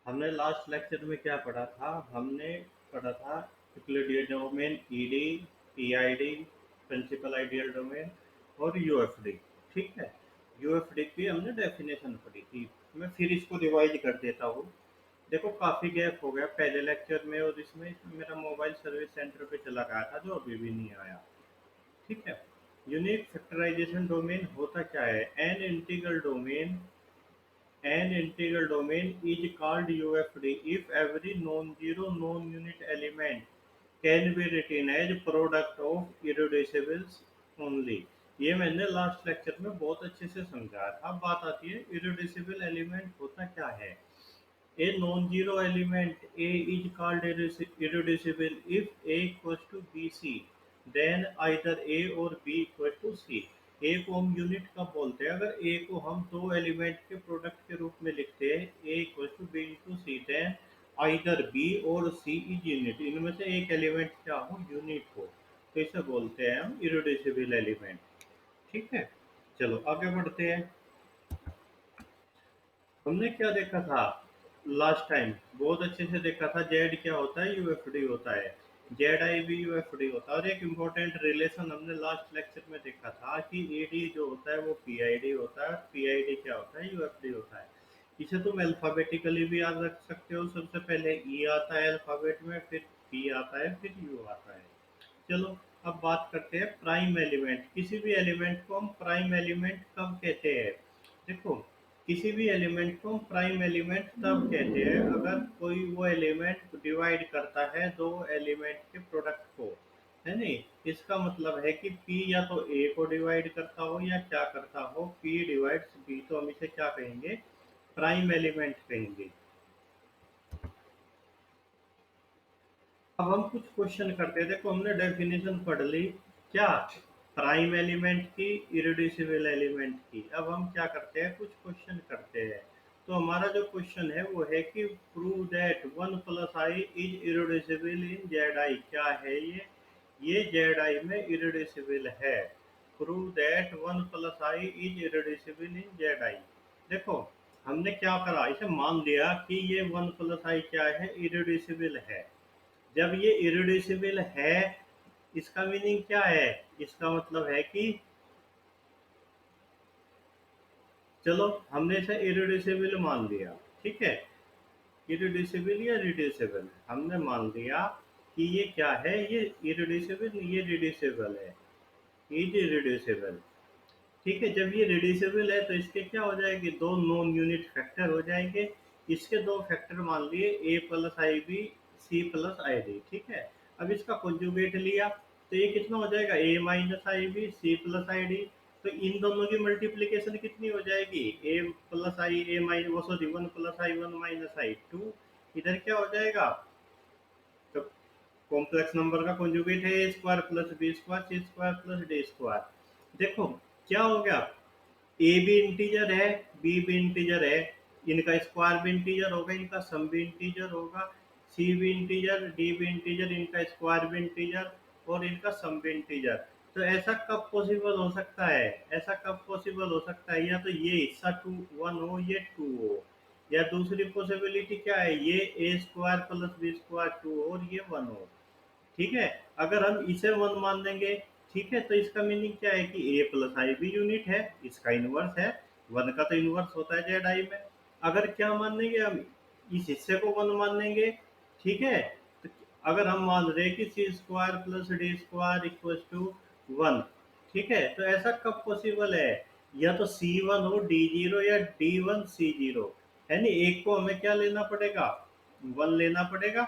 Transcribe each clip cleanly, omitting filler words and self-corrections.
हमने last lecture में क्या पढ़ा था? हमने पढ़ा था Euclidean domain, ED, PID, principal ideal domain और यूएफडी। ठीक है, यूएफडी की हमने डेफिनेशन पढ़ी थी। मैं फिर इसको रिवाइज कर देता हूँ। देखो, काफ़ी गैप हो गया पहले लेक्चर में और इसमें मेरा मोबाइल सर्विस सेंटर पे चला गया था जो अभी भी नहीं आया। ठीक है, यूनिक फैक्टराइजेशन डोमेन होता क्या है? An integral domain is called UFD if every non-zero non-unit element can be written as product of irreducibles only। ये मैंने लास्ट लेक्चर में बहुत अच्छे से समझाया था। अब बात आती है इरेड्यूसिबल एलिमेंट होता क्या है। A non-zero element A is called irreducible if A equals to BC, then either A or B equals to C। A को हम यूनिट कब बोलते हैं? अगर A को हम दो एलिमेंट के प्रोडक्ट के रूप में लिखते हैं, A equals to B into C, then either B और C is यूनिट। इनमें से एक एलिमेंट क्या हो? यूनिट हो, तो इसे बोलते हैं हम इरेड्यूसिबल एलिमेंट। ठीक है, चलो आगे बढ़ते हैं। हमने क्या देखा था लास्ट टाइम? बहुत अच्छे से देखा था। जेड क्या होता है? यूएफडी होता है। जेड आई भी यूएफडी होता है। और एक इम्पोर्टेंट रिलेशन हमने लास्ट लेक्चर में देखा था कि ईडी जो होता है वो पीआईडी होता है, पीआईडी क्या होता है? यूएफडी होता है। इसे तुम अल्फाबेटिकली भी याद रख सकते हो। सबसे पहले ई आता है अल्फाबेट में, फिर पी आता है, फिर यू आता है। चलो, अब बात करते हैं प्राइम एलिमेंट। किसी भी एलिमेंट को हम प्राइम एलिमेंट कब कहते हैं? देखो, किसी भी एलिमेंट को हम प्राइम एलिमेंट तब कहते हैं अगर कोई वो एलिमेंट डिवाइड करता है दो एलिमेंट के प्रोडक्ट को, है नहीं? इसका मतलब है कि P या तो A को डिवाइड करता हो या क्या करता हो, P डिवाइड्स B, तो हम इसे क्या कहेंगे? प्राइम एलिमेंट कहेंगे। अब हम कुछ क्वेश्चन करते हैं। देखो, हमने डेफिनेशन पढ़ ली क्या? प्राइम एलिमेंट की, इरेड्यूसिबल एलिमेंट की। अब हम क्या करते हैं? कुछ क्वेश्चन करते हैं। तो हमारा जो क्वेश्चन है वो है कि prove that one plus I is irreducible in Z I. क्या है ये जेड आई में इरेड्यूसिबल है। Prove that one plus I is irreducible in Z I. देखो, हमने क्या करा? इसे मान लिया कि ये वन प्लस आई क्या है? इरेड्यूसिबल है। जब ये इरेड्यूसिबल है, इसका मीनिंग क्या है? इसका मतलब है कि चलो हमने इसे इरेड्यूसिबल मान लिया। ठीक है, इरेड्यूसिबल या रिड्यूसिबल हमने मान लिया कि ये क्या है? ये इरेड्यूसिबल, ये रिड्यूसिबल है, इज इरेड्यूसिबल। ठीक है, जब ये रिड्यूसिबल है तो इसके क्या हो जाएगी? दो नॉन यूनिट फैक्टर हो जाएंगे। इसके दो फैक्टर मान लिए, A plus i B, C plus i D. ठीक है, अब इसका कॉन्जुगेट लिया तो ये कितना हो जाएगा? A minus i B, C plus i D. तो इन दोनों की मल्टीप्लीकेशन कितनी हो जाएगी? A plus i, A minus, वो sorry, one plus i one minus i two. इधर क्या हो जाएगा? तो कॉम्प्लेक्स नंबर का कॉन्जुगेट है ए स्क्वायर प्लस बी स्क्वायर सी स्क्वायर प्लस डी स्क्वायर। देखो क्या हो गया? ए भी इंटीजर है, बी भी इंटीजर है, इनका स्क्वायर भी इंटीजर होगा, इनका सम भी इंटीजर होगा। सी भी इंटीजर, डी भी इंटीजर, इनका स्क्वायर भी इंटीजर और इनका सम भी इंटीजर। तो ऐसा कब पॉसिबल हो सकता है? ऐसा कब पॉसिबल हो सकता है? या तो ये हिस्सा टू वन हो, ये टू हो, या दूसरी पॉसिबिलिटी क्या है? ये A square plus B square two हो और ये वन हो। ठीक है, अगर हम इसे वन मान लेंगे, ठीक है, तो इसका मीनिंग क्या है कि ए प्लस आई भी यूनिट है, इसका इनवर्स है। वन का तो इनवर्स होता है जेड आई में। अगर क्या मान लेंगे हम? इस हिस्से को वन मान लेंगे। ठीक है, तो अगर हम मान रहे कि C square plus D square equal to one, ठीक है, तो ऐसा कब पॉसिबल है? या तो सी वन हो डी जीरो या डी वन सी जीरो, है नहीं? एक को हमें क्या लेना पड़ेगा? वन लेना पड़ेगा।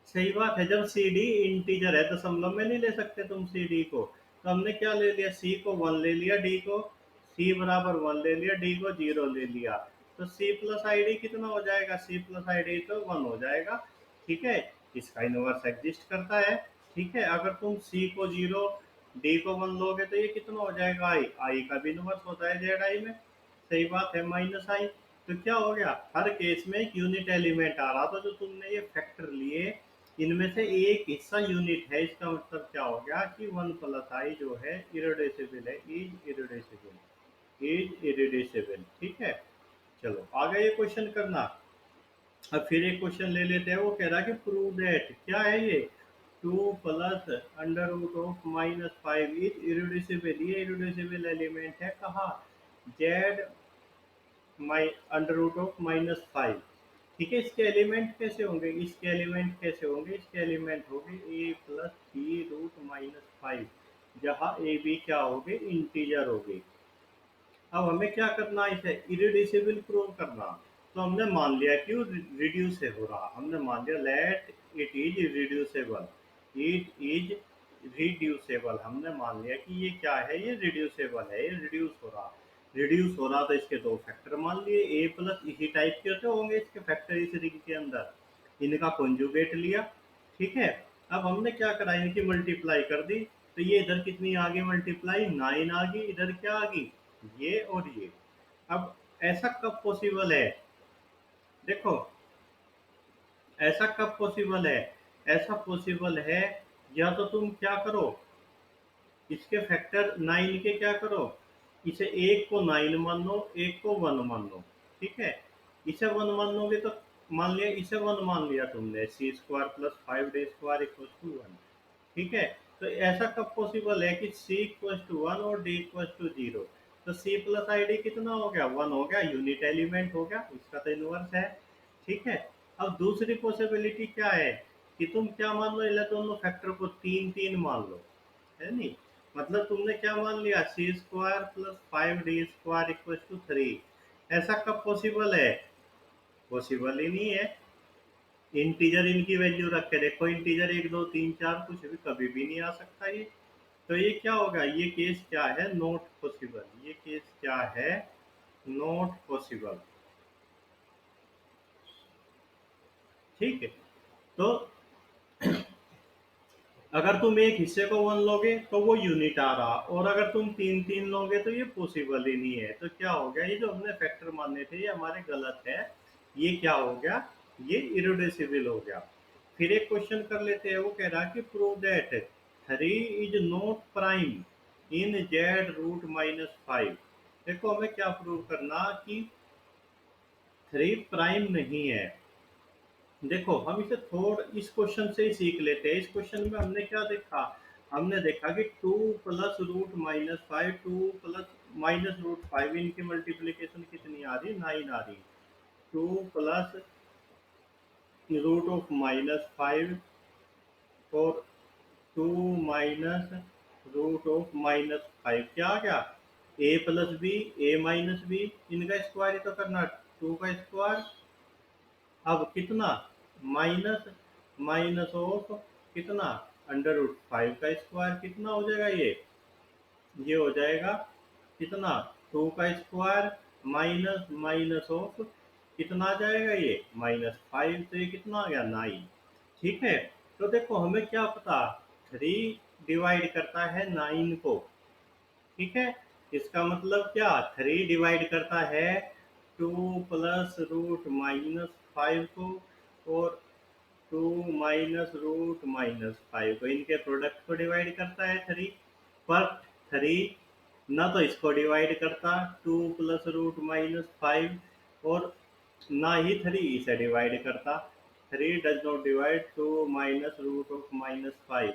सही बात है। जब सी डी इंटीजर है, दशमलव में नहीं ले सकते तुम सी डी को। तो हमने क्या ले लिया? सी को वन ले लिया, डी को, सी बराबर वन ले लिया, डी को जीरो ले लिया। तो सी प्लस आई डी कितना हो जाएगा? सी प्लस आई डी तो वन हो जाएगा। ठीक है, इसका इनवर्स एग्जिस्ट करता है। ठीक है, अगर तुम सी को जीरो, डी को वन लोगे तो ये कितना हो जाएगा? आई, आई का भी इनवर्स होता है जेड आई में। सही बात है, माइनस आई। तो क्या हो गया? हर केस में एक यूनिट एलिमेंट आ रहा था। जो तुमने ये फैक्टर लिए, इनमें से एक हिस्सा यूनिट है। इसका मतलब क्या हो गया कि वन प्लस आई जो है इरेड्यूसिबल है, इज इरेड्यूसिबल, इज इरेड्यूसिबल। ठीक है, चलो आगे ये क्वेश्चन करना। अब फिर एक क्वेश्चन ले लेते हैं, वो कह रहा है कि प्रूव दैट, क्या है ये, 2 plus under root of -5 is irreducible. ये इरेड्यूसिबल एलिमेंट है कहाँ, Z my under root of -5। ठीक है, इसके एलिमेंट कैसे होंगे, इसके एलिमेंट कैसे होंगे, इसके एलिमेंट होंगे ए प्लस बी रूट -5, जहाँ ए बी क्या होंगे, इंटीजर होंगे। अब हमें क्या करना है, इसे इरेड्यूसिबल प्रूव करना। तो हमने मान लिया कि वो रिड्यूस है हो रहा, हमने मान लिया let it is reducible, it is reducible, हमने मान लिया कि ये क्या है, ये रिड्यूसेबल है, ये रिड्यूस हो रहा, रिड्यूस हो रहा, तो इसके दो फैक्टर मान लिए, ए प्लस इसी टाइप के तो होंगे इसके फैक्टर इस रिंग के अंदर, इनका कॉन्जुगेट लिया। ठीक है, अब हमने क्या करा, इनकी मल्टीप्लाई कर दी, तो ये इधर कितनी आ गई मल्टीप्लाई, 9 आ गई, इधर क्या आ गई, ये और ये। अब ऐसा कब पॉसिबल है, देखो ऐसा कब पॉसिबल है, ऐसा पॉसिबल है, या तो तुम क्या करो, इसके फैक्टर 9 के क्या करो, इसे एक को 9 मान लो, एक को 1 मान लो। ठीक है, इसे 1 मान लोगे तो मान लिया, इसे 1 मान लिया तुमने, C square plus 5d² equal to 1। ठीक है, तो ऐसा कब पॉसिबल है कि c इक्वल टू 1 और d इक्वल टू 0, तो c प्लस आई डी कितना हो गया, 1 हो गया, यूनिट एलिमेंट हो गया, इसका तो इनवर्स है। ठीक है, अब दूसरी पॉसिबिलिटी क्या है, कि तुम क्या मान लो, इन दोनों फैक्टर को 3 मान लो, है नहीं, मतलब तुमने क्या मान लिया, c² plus 5d² equal to 3। ऐसा कब पॉसिबल है, पॉसिबल ही नहीं है। इंटीजर इनकी वैल्यू रख के देखो, इंटीजर 1 2 3 4 कुछ भी कभी भी नहीं आ सकता ये, तो ये क्या होगा, ये केस क्या है, नॉट पॉसिबल, ये केस क्या है, नॉट पॉसिबल। ठीक है, तो अगर तुम एक हिस्से को 1 लोगे तो वो यूनिट आ रहा, और अगर तुम 3 लोगे तो ये पॉसिबल ही नहीं है, तो क्या हो गया, ये जो हमने फैक्टर माने थे ये हमारे गलत है, ये क्या हो गया, ये इरेड्यूसिबल हो गया। फिर एक क्वेश्चन कर लेते हैं, वो कह रहा है कि prove that 3 is not prime in Z root -5। देखो हमें क्या प्रूव करना कि 3 प्राइम नहीं है। देखो हम इसे थोड़ा इस क्वेश्चन से ही सीख लेते हैं, इस क्वेश्चन में हमने क्या देखा, हमने देखा कि 2 प्लस रूट -5, 2 प्लस -√5, इनकी मल्टीप्लीकेशन कितनी आ रही, 9 आ रही, 2 प्लस रूट ऑफ -5 और 2 माइनस रूट ऑफ -5, क्या आ गया, ए प्लस बी, ए माइनस बी, इनका स्क्वायर ही तो करना, 2 का स्क्वायर, अब कितना, माइनस माइनस ऑफ कितना, अंडर रूट 5 का स्क्वायर, कितना हो जाएगा ये हो जाएगा कितना, 2 का स्क्वायर माइनस माइनस ऑफ कितना आ जाएगा, ये -5, तो ये कितना आ गया, 9। ठीक है, तो देखो हमें क्या पता, 3 डिवाइड करता है 9 को। ठीक है, इसका मतलब क्या, 3 डिवाइड करता है 2 प्लस रूट -5 को, और 2 माइनस रूट -5 को, इनके प्रोडक्ट को डिवाइड करता है 3, पर 3 ना तो इसको डिवाइड करता, 2 प्लस रूट -5, और ना ही 3 इसे डिवाइड करता, 3 does not divide 2 minus root of -5।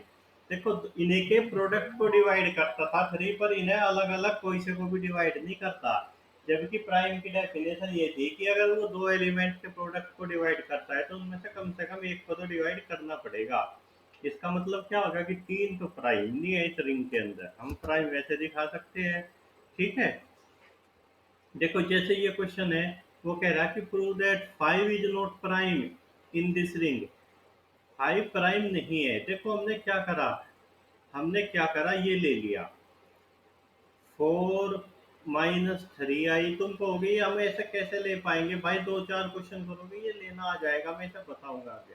देखो इन्हीं के प्रोडक्ट को डिवाइड करता था 3, पर इन्हें अलग अलग कोई से को भी डिवाइड नहीं करता, जबकि प्राइम की डेफिनेशन ये थी कि अगर वो दो एलिमेंट के प्रोडक्ट को डिवाइड करता है तो उनमें से कम एक को तो डिवाइड करना पड़ेगा। इसका मतलब क्या होगा कि 3 तो प्राइम नहीं है इस रिंग के अंदर, हम प्राइम वैसे दिखा सकते हैं। ठीक है, देखो जैसे ये क्वेश्चन है, वो कह रहा है कि prove that 5 is not prime in this ring, 5 prime नहीं है। देखो हमने क्या करा, ये ले लिया 4 - 3i, तुम कहोगे ये हम ऐसे कैसे ले पाएंगे भाई, 2 4 क्वेश्चन करोगे ये लेना आ जाएगा, मैं ऐसा बताऊंगा आगे।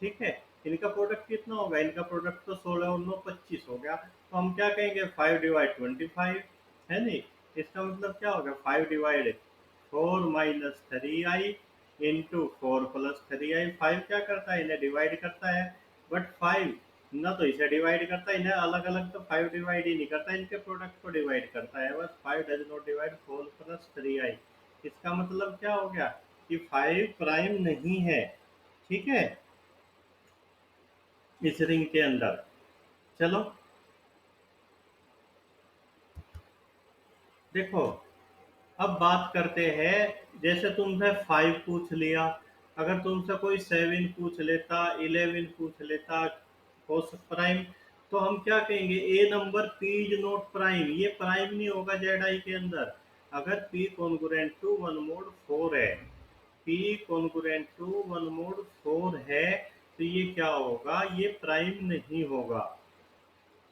ठीक है, इनका प्रोडक्ट कितना होगा, इनका प्रोडक्ट तो 16 और 9 25 हो गया, तो हम क्या कहेंगे, 5/25, है नहीं, इसका मतलब क्या होगा, 5/4 - 3i इंटू 4 + 3i, 5 क्या करता है, इन्हें डिवाइड करता है, बट 5 ना तो इसे डिवाइड करता है, इन्हें अलग अलग तो 5 डिवाइड ही नहीं करता, इनके प्रोडक्ट को डिवाइड करता है बस, 5 डज नॉट डिवाइड 4 + 3i। इसका मतलब क्या हो गया, कि 5 प्राइम नहीं है, ठीक है, इस रिंग के अंदर। चलो देखो, अब बात करते हैं, जैसे तुमसे 5 पूछ लिया, अगर तुमसे कोई 7 पूछ लेता, 11 पूछ लेता कोस प्राइम, तो हम क्या कहेंगे, A number P is not prime, ये प्राइम नहीं होगा जेड आई के अंदर। अगर P congruent to one mod 4 है, P congruent to one mod 4 है, तो ये क्या होगा, ये प्राइम नहीं होगा।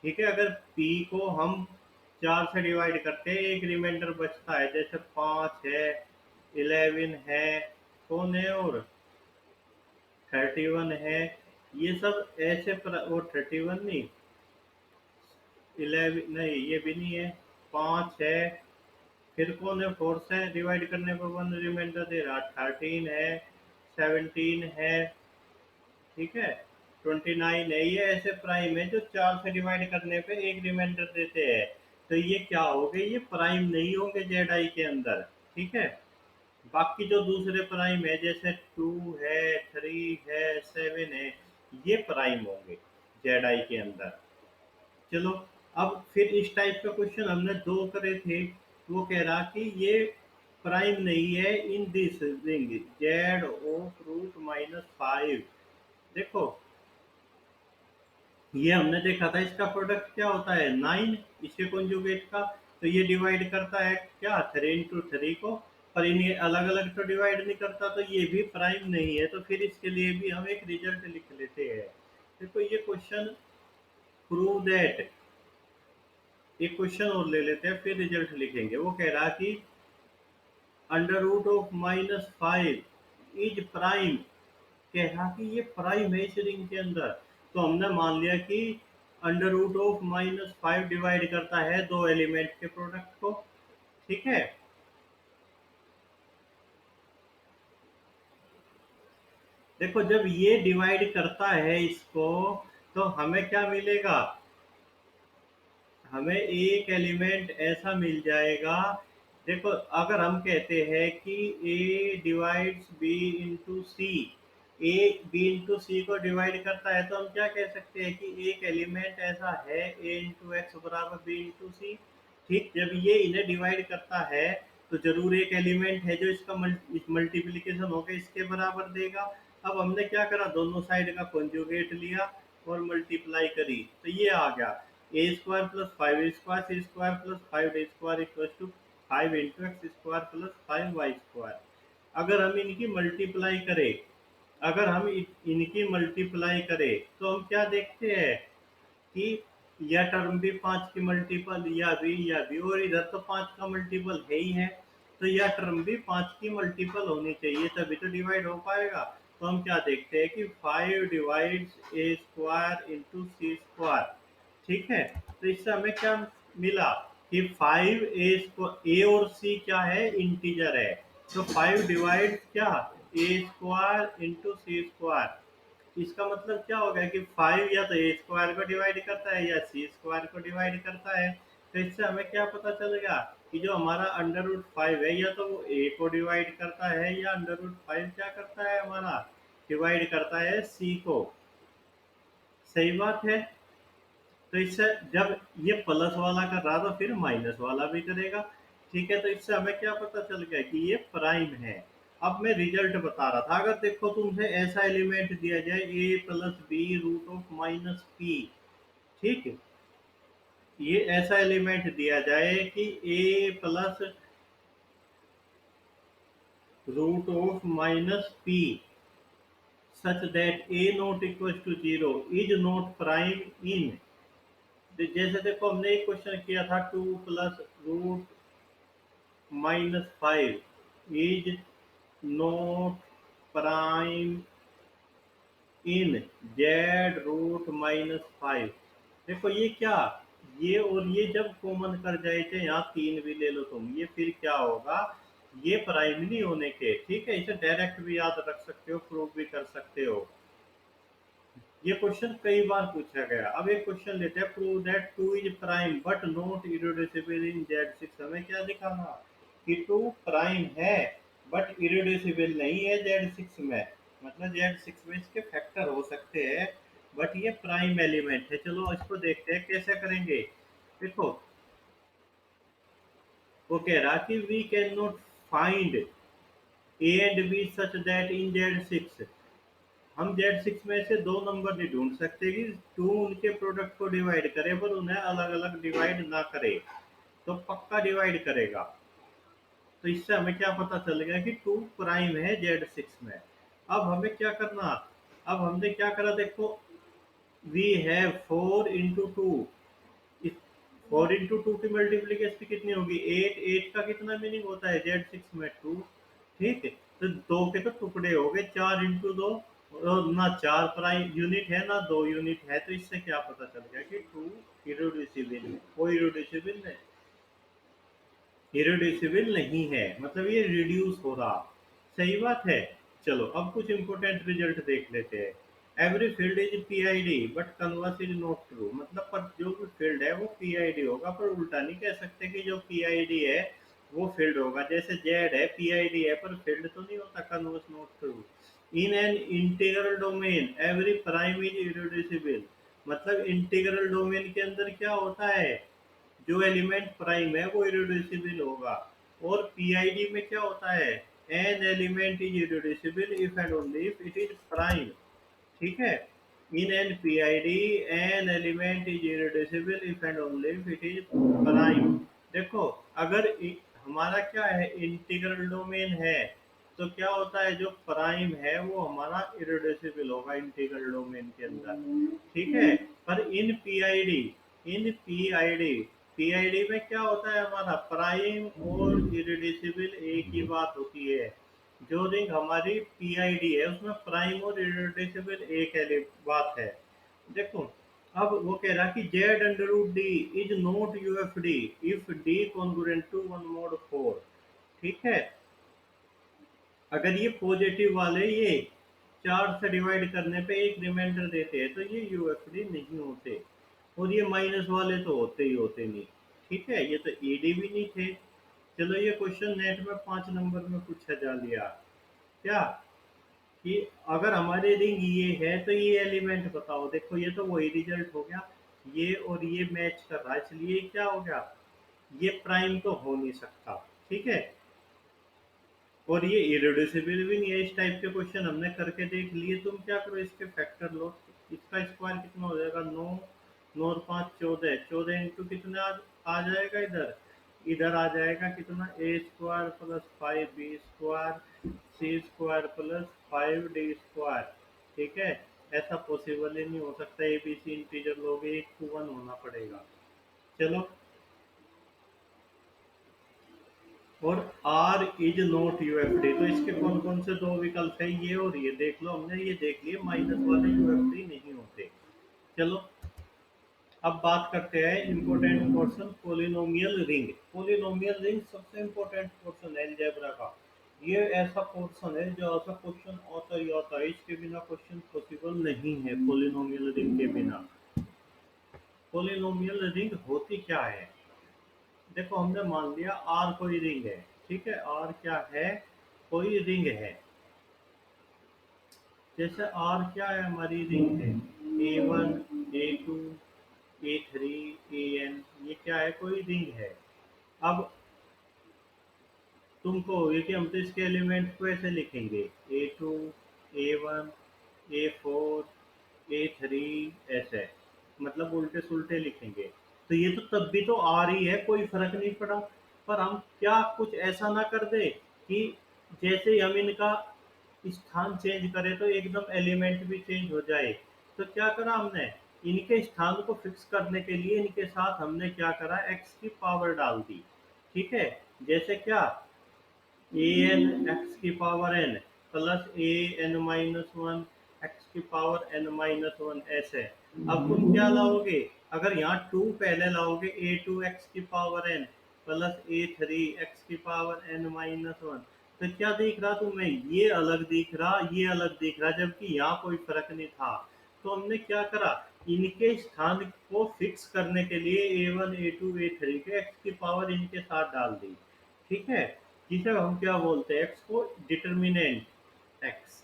ठीक है, अगर पी को हम 4 से डिवाइड करते हैं, एक रिमाइंडर बचता है, जैसे 5 है, 11 है, कौन है, और 31 है, ये सब ऐसे वो 31 नहीं, 11 नहीं, ये भी नहीं है, 5 है, फिर कौन है, 4 से डिवाइड करने पर 1 रिमाइंडर दे रहा, 13 है, 17 है, ठीक है, 29 है, ये ऐसे प्राइम है जो 4 से डिवाइड करने पे एक रिमाइंडर देते हैं। तो ये क्या हो गए, ये प्राइम नहीं होंगे जेड आई के अंदर, ठीक है। बाकी जो दूसरे प्राइम है, जैसे 2 है, 3 है, 7 है, ये प्राइम होंगे जेड आई के अंदर। चलो, अब फिर इस टाइप का क्वेश्चन हमने दो करे थे, वो कह रहा कि ये प्राइम नहीं है in this ring Z of root minus 5। देखो, ये हमने देखा था, इसका प्रोडक्ट क्या होता है 9, इसके कॉन्जुगेट का, तो ये डिवाइड करता है क्या 3 इंटू 3 को, पर इन्हें अलग अलग तो डिवाइड नहीं करता, तो ये भी प्राइम नहीं है। तो फिर इसके लिए भी हम एक रिजल्ट लिख लेते हैं। देखो, ये क्वेश्चन प्रूव दैट, एक क्वेश्चन और ले लेते हैं, फिर रिजल्ट लिखेंगे। वो कह रहा कि under root of minus 5 is prime, कह रहा कि ये प्राइम है इस रिंग के अंदर। तो हमने मान लिया कि under root of minus 5 divide करता है दो एलिमेंट के प्रोडक्ट को, ठीक है। देखो, जब ये डिवाइड करता है इसको, तो हमें क्या मिलेगा, हमें एक एलिमेंट ऐसा मिल जाएगा। देखो, अगर हम कहते हैं कि A divides B into C, A B into C को डिवाइड करता है, तो हम क्या कह सकते हैं कि एक एलिमेंट ऐसा है ए इंटू एक्स बराबर बी इंटू सी। ठीक, जब ये इन्हें डिवाइड करता है, तो जरूर एक एलिमेंट है जो इसका मल्टीप्लीकेशन होकर इसके बराबर देगा। अब हमने क्या करा, दोनों साइड का कॉन्जुगेट लिया और मल्टीप्लाई करी, तो ये आ गया A square plus 5 C square plus 5 equal to 5 into X square plus 5 Y square. अगर हम इनकी मल्टीप्लाई करें, अगर हम इनकी मल्टीप्लाई करें, तो हम क्या देखते हैं कि यह टर्म भी 5 की मल्टीपल, या भी और इधर तो 5 का मल्टीपल है ही है, तो यह टर्म भी 5 की मल्टीपल होनी चाहिए, तभी तो डिवाइड हो पाएगा। तो हम क्या देखते हैं कि 5 डिवाइड्स ए स्क्वायर इंटू सी स्क्वायर, ठीक है। तो इससे हमें क्या मिला कि 5 ए और सी क्या है, इंटीजर है, तो 5 डिवाइड क्या, ए स्क्वायर इंटू सी स्क्वायर। इसका मतलब क्या हो गया कि 5 या तो ए स्क्वायर को डिवाइड करता है या सी स्क्वायर को डिवाइड करता है। तो इससे हमें क्या पता चलेगा कि जो हमारा अंडर रूट 5 है, या तो वो ए को डिवाइड करता है, या अंडर रूट 5 क्या करता है हमारा, डिवाइड करता है सी को। सही बात है। तो इससे जब ये प्लस वाला कर रहा, तो फिर माइनस वाला भी करेगा, ठीक है। तो इससे हमें क्या पता चल गया कि ये प्राइम है। अब मैं रिजल्ट बता रहा था, अगर देखो तुमसे ऐसा एलिमेंट दिया जाए A plus B root of minus P, ठीक है, ये ऐसा एलिमेंट दिया जाए कि A plus root of minus P such that A not equal to 0 is not prime in, जैसे देखो हमने एक क्वेश्चन किया था, 2 plus root minus 5 is not prime in Z root minus 5। देखो ये क्या, ये और ये जब कॉमन कर जाए, थे यहाँ 3 भी ले लो तुम, ये फिर क्या होगा, ये प्राइम नहीं होने के, ठीक है। इसे डायरेक्ट भी याद रख सकते हो, प्रूव भी कर सकते हो। ये क्वेश्चन कई बार पूछा गया। अब एक क्वेश्चन लेते हैं, prove that 2 is prime but not irreducible in Z6। हमें क्या दिखाना कि 2 प्राइम है बट इरेड्यूसिबल नहीं है Z6 में। मतलब Z6 में इसके फैक्टर हो सकते हैं, बट ये प्राइम एलिमेंट है। चलो इसको देखते हैं कैसे करेंगे। देखो, वो कह रहा कि we can not find A and B such that in Z6, हम Z6 में से दो नंबर नहीं ढूंढ सकते कि टू उनके प्रोडक्ट को डिवाइड करे पर उन्हें अलग अलग डिवाइड ना करे। तो पक्का डिवाइड करेगा। तो इससे हमें क्या पता चल गया कि टू प्राइम है Z6 में। अब हमें क्या करना, अब हमने क्या करा देखो, वी हैव 4 into 2। इस 4 into 2 की मल्टीप्लीकेशन कितनी होगी, 8। 8 का कितना मीनिंग होता है Z6 में, 2। ठीक है, तो दो के तो टुकड़े हो गए, 4 into 2। और ना चार प्राइम यूनिट है ना दो यूनिट है, तो इससे क्या पता चल गया कि टू इरोड्यूसिबल है। कोई इरोड्यूसिबल नहीं, इरेड्यूसिबल नहीं है, मतलब ये रिड्यूस हो रहा। सही बात है। चलो अब कुछ इंपॉर्टेंट रिजल्ट देख लेते हैं। Every field is PID but converse is not true. मतलब पर जो भी फील्ड है वो पीआईडी होगा, पर उल्टा नहीं कह सकते कि जो पीआईडी है वो फील्ड होगा। जैसे जेड है पीआईडी है, पर फील्ड तो नहीं होता, converse not true. In an integral domain every prime is irreducible. मतलब इंटीग्रल डोमेन के अंदर क्या होता है, जो एलिमेंट प्राइम है वो इरेड्यूसिबल होगा। और पीआईडी में क्या होता है, an element is irreducible if and only if it is prime. ठीक है, in an PID an element is irreducible if and only if it is prime. देखो, अगर हमारा क्या है, इंटीग्रल डोमेन है, तो क्या होता है, जो प्राइम है वो हमारा इरेड्यूसिबल होगा इंटीग्रल डोमेन के अंदर। ठीक है, पर इन पीआईडी पीआईडी में क्या होता है, हमारा प्राइम और इरेड्यूसिबल एक ही बात होती है। जो रिंग हमारी पीआईडी है उसमें प्राइम और इरेड्यूसिबल एक बात है। देखो, अब वो कह रहा कि Z under root D is not UFD if D congruent to 1 mod 4। ठीक है, अगर ये पॉजिटिव वाले ये 4 से डिवाइड करने पे एक रिमाइंडर देते हैं तो ये यूएफडी नहीं होते। और ये माइनस वाले तो होते ही होते नहीं। ठीक है, ये तो ईडी भी नहीं थे। चलो ये क्वेश्चन नेट में 5 नंबर में पूछा जा लिया। क्या, कि अगर हमारे रिंग ये है तो ये एलिमेंट बताओ। देखो ये तो वही रिजल्ट हो गया, ये और ये मैच कर रहा है, इसलिए क्या हो गया, ये प्राइम तो हो नहीं सकता। ठीक है, और ये इरेड्यूसिबल भी नहीं है। इस टाइप के क्वेश्चन हमने करके देख लिए। तुम क्या करो, इसके फैक्टर लो। इसका स्क्वायर कितना हो जाएगा, 9। 9 और 5 14। 14 इंटू कितना आ जाएगा, इधर इधर आ जाएगा कितना, ए स्क्वायर प्लस 5 बी स्क्वायर सी स्क्वायर प्लस 5 डी स्क्वायर। ठीक है, ऐसा पॉसिबल ही नहीं हो सकता। ए बी सी इंटीजर लोगे, 1 होना पड़ेगा। चलो, और आर इज नॉट यूएफडी, तो इसके कौन कौन से दो विकल्प है, ये और ये देख लो। हमने ये देख लिए माइनस वाले यूएफडी नहीं होते। चलो अब बात करते हैं important portion, polynomial ring. Polynomial ring सबसे इम्पोर्टेंट पोर्शन है अलजेब्रा का। ये ऐसा पोर्शन है जो ऐसा क्वेश्चन आता ही आता है, इसके बिना क्वेश्चन पॉसिबल नहीं है। पोलिनोमियल रिंग के बिना, पोलिनोमियल रिंग होती क्या है। देखो, हमने मान लिया आर कोई रिंग है। ठीक है, आर क्या है, कोई रिंग है। जैसे आर क्या है, हमारी रिंग है, A1 A2 A3 AN, ये क्या है, कोई रिंग है। अब तुमको ये कि हम तो इसके एलिमेंट को ऐसे लिखेंगे, A2 A1 A4 A3, ऐसे, मतलब उल्टे सुल्टे लिखेंगे। तो ये तो तब भी तो आ रही है, कोई फर्क नहीं पड़ा। पर हम क्या कुछ ऐसा ना कर दे कि जैसे ही हम इनका स्थान चेंज करें तो एकदम एलिमेंट भी चेंज हो जाए। तो क्या करा हमने, इनके स्थान को फिक्स करने के लिए इनके साथ हमने क्या करा, एक्स की पावर डाल दी। ठीक है, जैसे क्या, ए एन एक्स की power N plus A n-1 X की पावर n-1, ऐसे। अब तुम क्या लाओगे, अगर यहाँ 2 पहले लाओगे, A2 एक्स की power n plus A3 x की पावर n-1, तो क्या दिख रहा तुम्हें, ये अलग दिख रहा, ये अलग दिख रहा, जबकि यहाँ कोई फर्क नहीं था। तो हमने क्या करा, इनके स्थान को फिक्स करने के लिए A1 A2 A3 के एक्स की पावर इनके साथ डाल दी। ठीक है, ठीक है, हम क्या बोलते हैं, एक्स को डिटर्मिनेंट एक्स,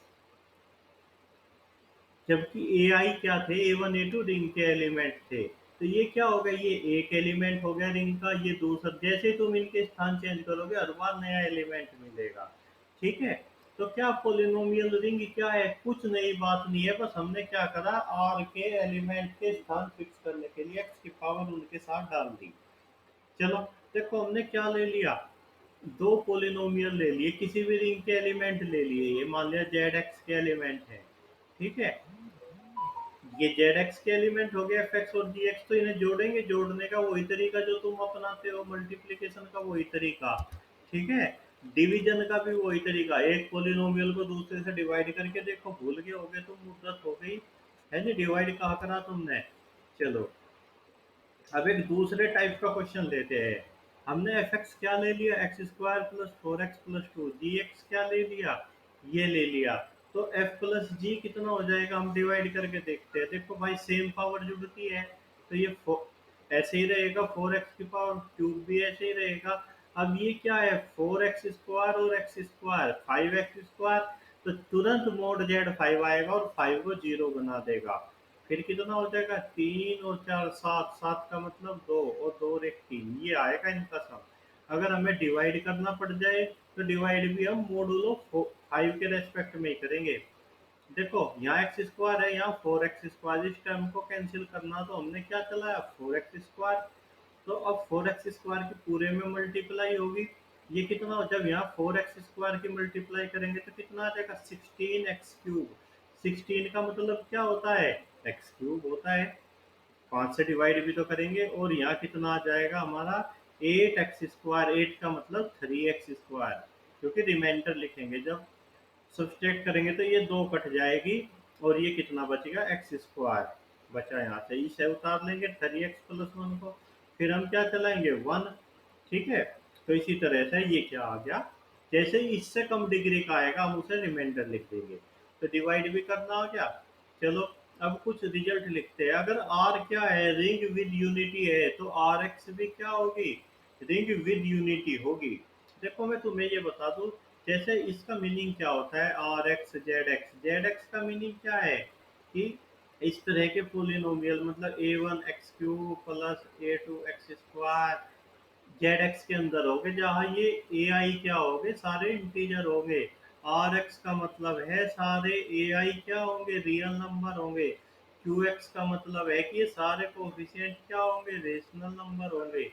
जबकि ए आई क्या थे, A1 A2 रिंग के एलिमेंट थे। तो ये क्या हो गया, ये एक एलिमेंट हो गया रिंग का, ये दूसरा, जैसे तुम इनके स्थान चेंज करोगे हर बार नया एलिमेंट मिलेगा। ठीक है, तो क्या पोलिनोमियल रिंग क्या है, कुछ नई बात नहीं है, बस हमने क्या करा, आर के एलिमेंट के स्थान फिक्स करने के लिए एक्स की पावर उनके साथ डाल दी। चलो, देखो हमने क्या ले लिया, दो पोलिनोमियल ले लिए, किसी भी रिंग के एलिमेंट ले लिए, ये मान लिया जेड एक्स के एलिमेंट है। ठीक है, ये जेड एक्स के एलिमेंट हो गया एफ एक्स और जी एक्स, तो इन्हें जोड़ेंगे, जोड़ने का वही तरीका जो तुम अपनाते हो, मल्टीप्लीकेशन का वही तरीका। ठीक है, डिवीजन का भी वही तरीका, एक पोलिनोमियल को दूसरे से डिवाइड करके देखो, भूल गए होगे तुम, मुद्दत हो गई है जी, डिवाइड कहा करा तुमने। चलो, अब एक दूसरे टाइप का क्वेश्चन लेते हैं। हमने एफ एक्स क्या ले लिया, एक्स स्क्वायर प्लस 4x+2, जी एक्स क्या ले लिया, ये ले लिया। तो एफ प्लस जी कितना हो जाएगा, हम डिवाइड करके देखते हैं। देखो भाई, सेम पावर जुड़ती है, तो ये ऐसे ही रहेगा, 4x³ भी ऐसे ही रहेगा। अब ये क्या है, 4x² और x², 5x², तो तुरंत मोड जेड 5 आएगा और 5 को 0 बना देगा। फिर कितना हो जाएगा, 3 और 4 7, 7 का मतलब 2, और 2 और 1 3, ये आएगा इनका सम। अगर हमें डिवाइड करना पड़ जाए, तो डिवाइड भी हम मॉडुलो 5 के रेस्पेक्ट में ही करेंगे। देखो, यहाँ x² है, यहाँ 4x², इस टर्म को कैंसिल करना, तो हमने क्या चलाया, 4x²। तो अब 4x² की पूरे में मल्टीप्लाई होगी, ये कितना हो, जब यहाँ 4x² की मल्टीप्लाई करेंगे तो कितना आ जाएगा, 16x³। 16 का मतलब क्या होता है, x³ होता है, 5 से डिवाइड भी तो करेंगे, और यहाँ कितना आ जाएगा हमारा, 8x², 8 का मतलब 3x², क्योंकि रिमाइंडर लिखेंगे जब सब्सट्रैक्ट करेंगे तो ये 2 कट जाएगी, और ये कितना बचेगा, x² बचा, यहाँ से इसे उतार लेंगे 3x+1 को, फिर हम क्या चलाएंगे, 1। ठीक है, तो इसी तरह से ये क्या आ गया, जैसे ही इससे कम डिग्री का आएगा हम उसे रिमाइंडर लिख देंगे। तो डिवाइड भी करना हो गया। चलो, अब कुछ रिजल्ट लिखते हैं। अगर आर क्या है, रिंग विद यूनिटी है, तो आर एक्स भी क्या होगी, रिंग विद यूनिटी होगी। देखो, मैं तुम्हें ये बता दूं, जैसे इसका मीनिंग क्या होता है, R X Z X, Z X का मीनिंग क्या है कि इस तरह के पोलिनोमियल, मतलब A1 x³ plus A2 x², Z x के अंदर होंगे, जहाँ ये ए आई क्या होंगे, सारे इंटीजर होंगे। आर एक्स का मतलब है सारे ए आई क्या होंगे, रियल नंबर होंगे। क्यू एक्स का मतलब है कि ये सारे कोफिशिएंट क्या होंगे, रेशनल नंबर होंगे।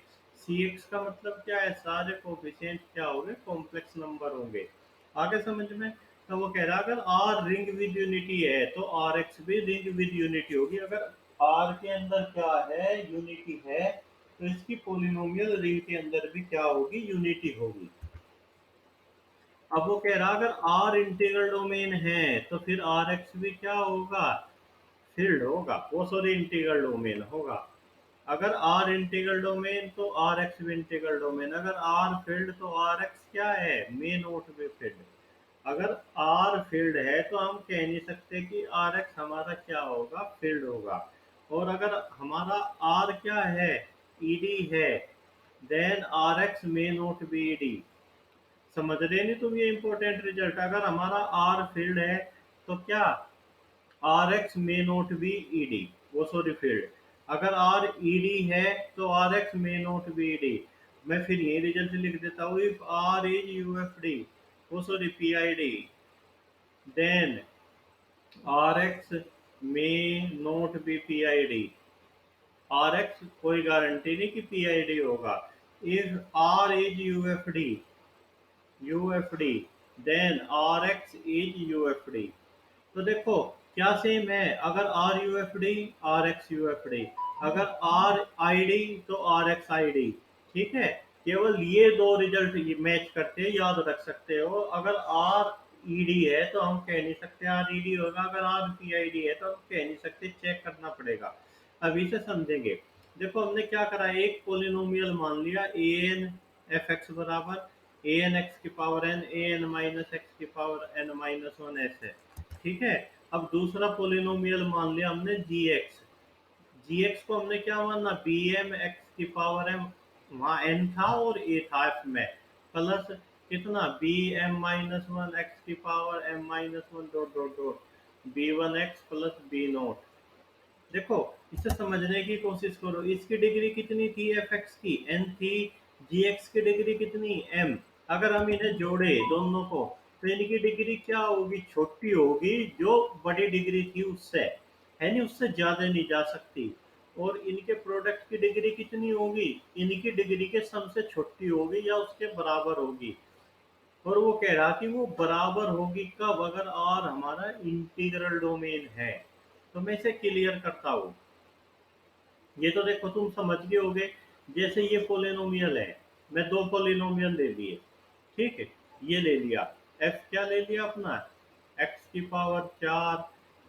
सी एक्स का मतलब क्या है, सारे कोफिशिएंट क्या होंगे, कॉम्प्लेक्स नंबर होंगे। आगे समझ में। तो वो कह रहा है, अगर आर रिंग विद यूनिटी है, तो आर एक्स भी रिंग विद यूनिटी होगी। अगर आर के अंदर क्या है, यूनिटी है, तो इसकी पोलिनोमियल रिंग के अंदर भी क्या होगी, यूनिटी होगी। अब वो कह रहा, अगर आर इंटीग्रल डोमेन है, तो फिर आर एक्स भी क्या होगा, फील्ड होगा, वो सॉरी इंटीग्रल डोमेन होगा। अगर आर इंटीग्रल डोमेन, तो आर एक्स भी इंटीग्रल डोमेन। अगर आर फील्ड, तो आर एक्स क्या है, मे नोट बी फील्ड। अगर आर फील्ड है, तो हम कह नहीं सकते कि आर एक्स हमारा क्या होगा, फील्ड होगा। और अगर हमारा आर क्या है, ईडी है, then R X may not be ED. समझ रहे नहीं तुम, ये इंपॉर्टेंट रिजल्ट, अगर हमारा आर फील्ड है, तो क्या R X may not be ED, वो सॉरी फील्ड। अगर आर ईडी है, तो R X may not be ED. मैं फिर ये रिजल्ट लिख देता हूँ, इफ आर इज यूएफडी, वो sorry PID, then R X may not be PID. R X कोई गारंटी नहीं कि पीआईडी होगा। If R is UFD, UFD, then R X is UFD. तो देखो, क्या सेम है, अगर are UFD, R X UFD. अगर आर आईडी, तो आर एक्स आईडी। ठीक है, केवल ये दो रिजल्ट मैच करते हैं, याद रख सकते हो। अगर आर ईडी है, तो हम कह नहीं सकते आर ईडी होगा, अगर आर पीआईडी है, तो हम कह नहीं सकते, चेक करना पड़ेगा। अभी से समझेंगे। देखो, हमने क्या करा, एक पोलिनोमियल मान लिया, ए एन एफ एक्स बराबर ए एन एक्स की power N, A N minus x की पावर एन माइनस वन ऐसे। ठीक है, अब दूसरा पोलिनोमियल मान लिया हमने जी एक्स। जी एक्स को हमने क्या माना, बी एम एक्स की पावर एम, वहाँ एन था और ए था एफ में, प्लस कितना B M minus one X की power M minus one dot dot dot B one X plus B nought. देखो, इसे समझने की कोशिश करो। इसकी डिग्री कितनी थी एफ एक्स की, एन थी। जी एक्स की डिग्री कितनी, एम। अगर हम इन्हें जोड़े दोनों को, तो इनकी डिग्री क्या होगी, छोटी होगी जो बड़ी डिग्री थी उससे, है नहीं, उससे ज्यादा नहीं जा सकती। और इनके प्रोडक्ट की डिग्री कितनी होगी, इनकी डिग्री के सम से छोटी होगी या उसके बराबर होगी। और वो कह रहा कि वो बराबर होगी कब, अगर आर हमारा इंटीग्रल डोमेन है। तो मैं इसे क्लियर करता हूँ। ये तो देखो तुम समझ गए होगे। जैसे ये पोलिनोमियल है, मैं दो पोलिनोमियल ले लिए, ठीक है। ये ले लिया, एफ क्या ले लिया अपना, एक्स की पावर चार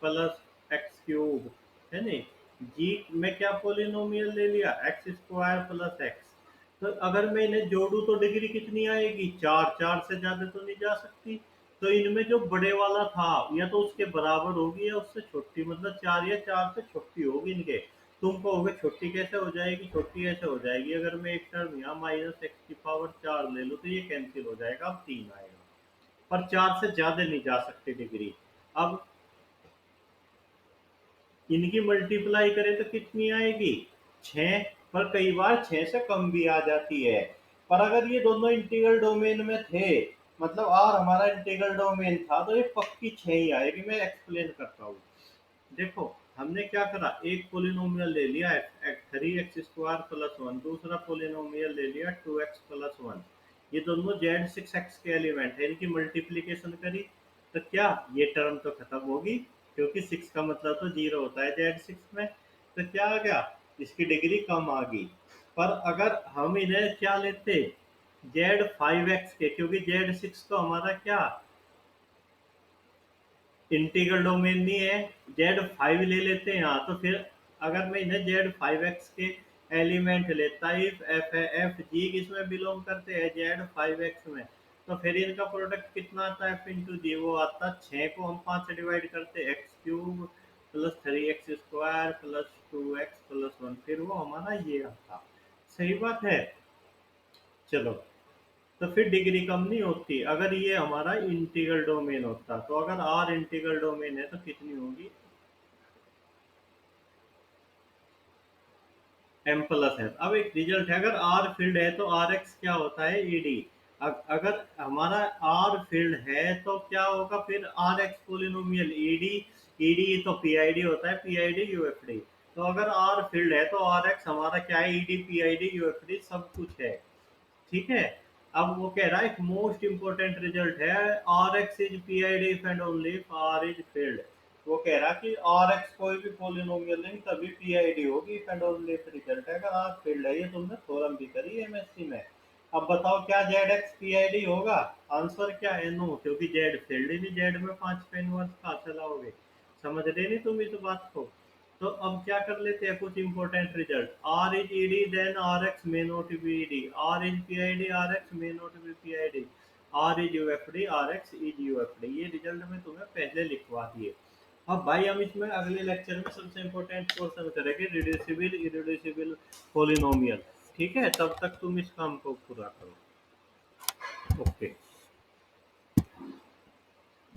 प्लस एक्स क्यूब, है नहीं। जी में क्या पोलिनोमियल ले लिया, एक्स स्क्वायर प्लस एक्स। तो अगर मैं इन्हें जोड़ूं तो डिग्री कितनी आएगी, चार। चार से ज्यादा तो नहीं जा सकती। तो इनमें जो बड़े वाला था या तो उसके बराबर होगी या उससे छोटी, मतलब चार या चार से छोटी होगी इनके। तुम कहोगे छोटी कैसे हो जाएगी, छोटी कैसे हो जाएगी, अगर मैं एक टर्म यहाँ माइनस एक्स की पावर चार ले लूँ तो ये कैंसिल हो जाएगा, अब तीन आएगा। पर चार से ज्यादा नहीं जा सकती डिग्री। अब इनकी मल्टीप्लाई करें तो कितनी आएगी, छः। पर कई बार छः से कम भी आ जाती है। पर अगर ये दोनों इंटीग्रल डोमेन में थे, मतलब आर हमारा इंटीग्रल डोमेन था, तो ये पक्की छः ही आएगी। मैं एक्सप्लेन करता हूँ। देखो, हमने क्या करा, एक पोलिनोमियल ले लिया three x square plus one, दूसरा पोलिनोमियल ले लिया टू एक्स प्लस वन। ये दोनों जेड सिक्स एक्स के एलिमेंट है, इनकी मल्टीप्लीकेशन करी तो क्या, ये टर्म तो खत्म होगी, क्योंकि सिक्स का मतलब तो जीरो होता है जेड सिक्स में। तो क्या आ गया, इसकी डिग्री कम आ गई। पर अगर हम इन्हें क्या लेते, जेड फाइव एक्स के, क्योंकि जेड सिक्स तो हमारा क्या इंटीग्रल डोमेन नहीं है, जेड फाइव ले लेते हैं यहाँ। तो फिर अगर मैं इन्हें जेड फाइव एक्स के एलिमेंट लेता, इफ एफ एफ जी किसमें बिलोंग करते हैं, जेड फाइव एक्स में। तो फिर इनका प्रोडक्ट कितना आता है, एफ इंटू जी, वो आता है छः को हम पाँच से डिवाइड करते, x cube plus three x square plus two x plus one, फिर वो हमारा ये आता। सही बात है। चलो, तो फिर डिग्री कम नहीं होती अगर ये हमारा इंटीग्रल डोमेन होता। तो अगर आर इंटीग्रल डोमेन है तो कितनी होगी, एम प्लस है। अब एक रिजल्ट है, अगर आर फील्ड है तो आर एक्स क्या होता है, ईडी। अगर हमारा आर फील्ड है तो क्या होगा, फिर R X polynomial ED. ED तो पीआईडी होता है, पीआईडी यूएफडी। तो अगर आर फील्ड है तो आर एक्स हमारा क्या है, ईडी पीआईडी यूएफडी सब कुछ है। ठीक है। अब वो कह रहा है एक मोस्ट इंपोर्टेंट रिजल्ट है, R X is P I D if and only if R is field. वो कह रहा है कि आर एक्स कोई भी पोलिनोमियल नहीं, तभी पी आई डी होगी if and only if result है, अगर आर फील्ड है। ये तुमने थ्योरम भी करी एमएससी में। अब बताओ क्या Z x P I D होगा, आंसर क्या है, नो, क्योंकि जेड फील्ड ही नहीं, जेड में पांच का इनवर्स कहाँ चलाओगे। समझ रहे नहीं तुम इस बात को। तो अब क्या कर लेते हैं, कुछ important result, R is ED then R X may not be ED, R is PID R X may not be PID, R is UFD R X is UFD. ये रिजल्ट में तुम्हें पहले लिखवा दिए। अब भाई हम इसमें अगले लेक्चर में सबसे इम्पोर्टेंट पोर्शन करेंगे, रिड्यूसिबल इरेड्यूसिबल पोलिनोमियल। ठीक है, तब तक तुम इस काम को पूरा करो। ओके।